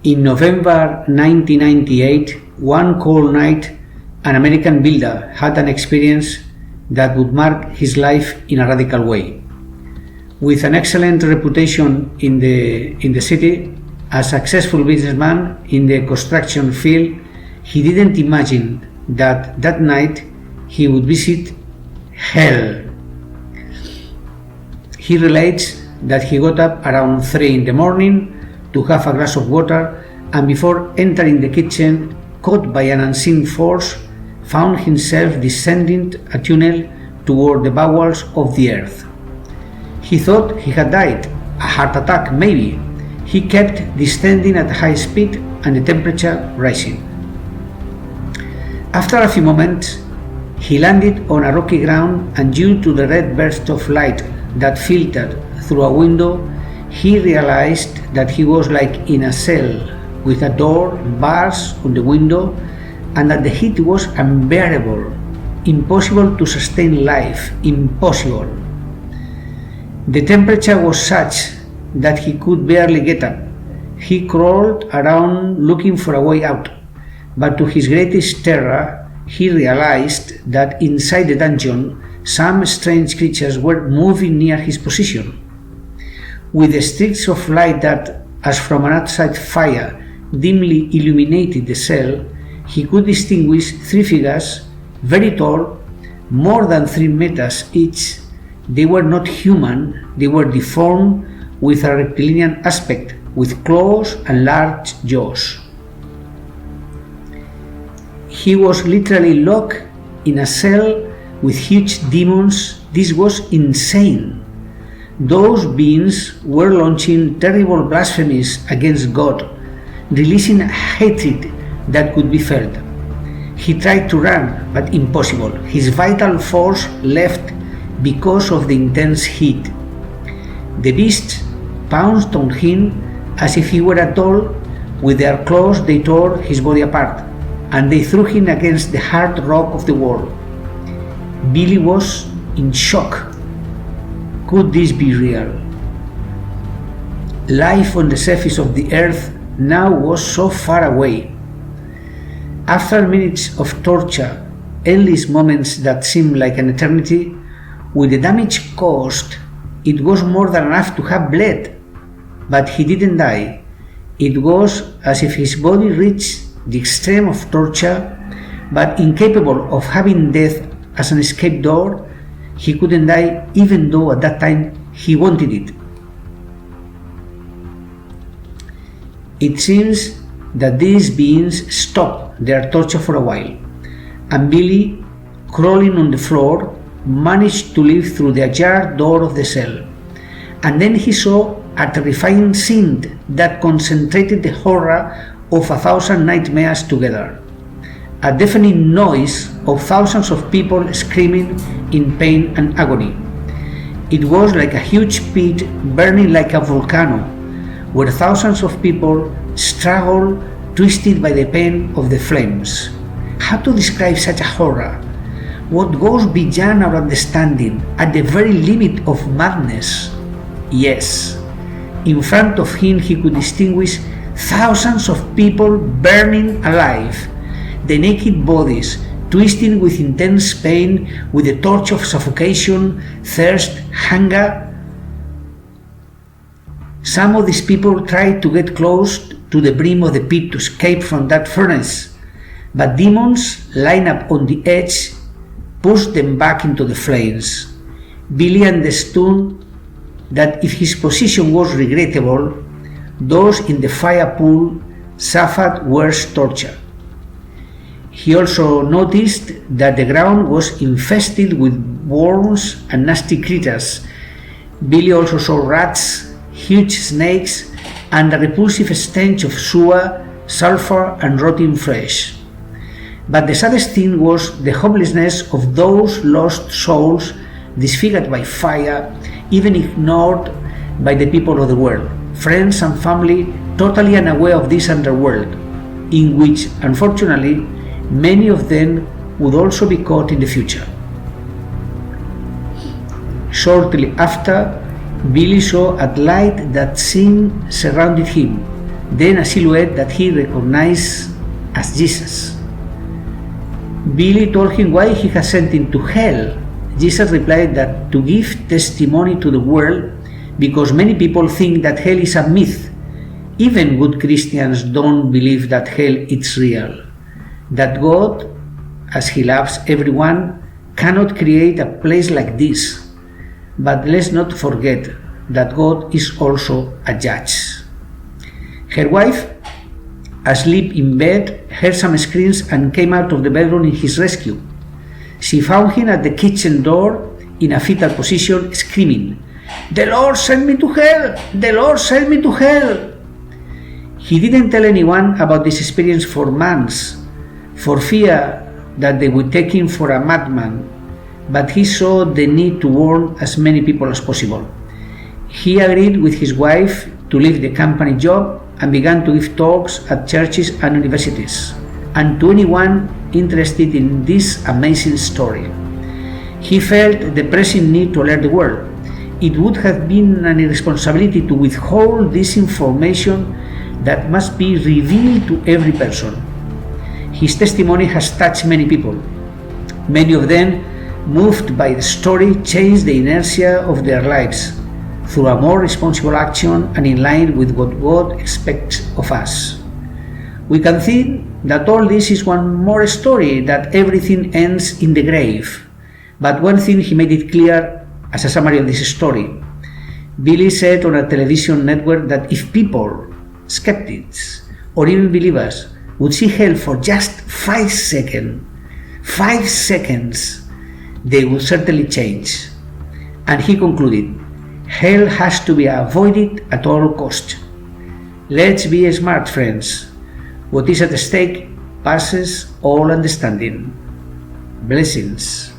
In November 1998, one cold night, an American builder had an experience that would mark his life in a radical way. With an excellent reputation in the city, a successful businessman in the construction field, he didn't imagine that night he would visit hell. He relates that he got up around 3 in the morning to have a glass of water, and before entering the kitchen, caught by an unseen force, found himself descending a tunnel toward the bowels of the earth. He thought he had died, a heart attack maybe. He kept descending at high speed and the temperature rising. After a few moments, he landed on a rocky ground, and due to the red burst of light that filtered through a window, he realized that he was like in a cell with a door, bars on the window, and that the heat was unbearable, impossible to sustain life, impossible. The temperature was such that he could barely get up. He crawled around looking for a way out, but to his greatest terror, he realized that inside the dungeon, some strange creatures were moving near his position. With the streaks of light that, as from an outside fire, dimly illuminated the cell, he could distinguish 3 figures, very tall, more than 3 meters each. They were not human, they were deformed with a reptilian aspect, with claws and large jaws. He was literally locked in a cell with huge demons. This was insane. Those beings were launching terrible blasphemies against God, releasing hatred that could be felt. He tried to run, but impossible. His vital force left because of the intense heat. The beasts pounced on him as if he were a doll. With their claws they tore his body apart, and they threw him against the hard rock of the wall. Billy was in shock. Could this be real? Life on the surface of the earth now was so far away. After minutes of torture, endless moments that seemed like an eternity, with the damage caused, it was more than enough to have bled. But he didn't die. It was as if his body reached the extreme of torture, but incapable of having death as an escape door. He couldn't die even though at that time he wanted it. It seems that these beings stopped their torture for a while, and Billy, crawling on the floor, managed to live through the ajar door of the cell. And then he saw a terrifying scene that concentrated the horror of 1,000 nightmares together. A deafening noise of thousands of people screaming in pain and agony. It was like a huge pit burning like a volcano, where thousands of people struggled, twisted by the pain of the flames. How to describe such a horror? What goes beyond our understanding, at the very limit of madness? Yes, in front of him he could distinguish thousands of people burning alive, the naked bodies twisting with intense pain, with the torch of suffocation, thirst, hunger. Some of these people tried to get close to the brim of the pit to escape from that furnace, but demons lined up on the edge pushed them back into the flames. Billy understood that if his position was regrettable, those in the fire pool suffered worse torture. He also noticed that the ground was infested with worms and nasty critters. Billy also saw rats, huge snakes, and a repulsive stench of sewer, sulfur, and rotting flesh. But the saddest thing was the hopelessness of those lost souls, disfigured by fire, even ignored by the people of the world, friends and family totally unaware of this underworld, in which, unfortunately, many of them would also be caught in the future. Shortly after, Billy saw a light that seemed surrounded him, then a silhouette that he recognized as Jesus. Billy told him why he had sent him to hell. Jesus replied that to give testimony to the world, because many people think that hell is a myth. Even good Christians don't believe that hell is real. That God, as He loves everyone, cannot create a place like this. But let's not forget that God is also a judge. Her wife, asleep in bed, heard some screams and came out of the bedroom in his rescue. She found him at the kitchen door in a fetal position, screaming, "The Lord sent me to hell! The Lord sent me to hell!" He didn't tell anyone about this experience for months, for fear that they would take him for a madman, but he saw the need to warn as many people as possible. He agreed with his wife to leave the company job and began to give talks at churches and universities, and to anyone interested in this amazing story. He felt the pressing need to alert the world. It would have been an irresponsibility to withhold this information that must be revealed to every person. His testimony has touched many people. Many of them, moved by the story, changed the inertia of their lives through a more responsible action and in line with what God expects of us. We can think that all this is one more story, that everything ends in the grave. But one thing he made it clear as a summary of this story. Billy said on a television network that if people, skeptics, or even believers would see hell for just 5 seconds, they would certainly change. And he concluded, hell has to be avoided at all cost. Let's be smart, friends. What is at stake passes all understanding. Blessings.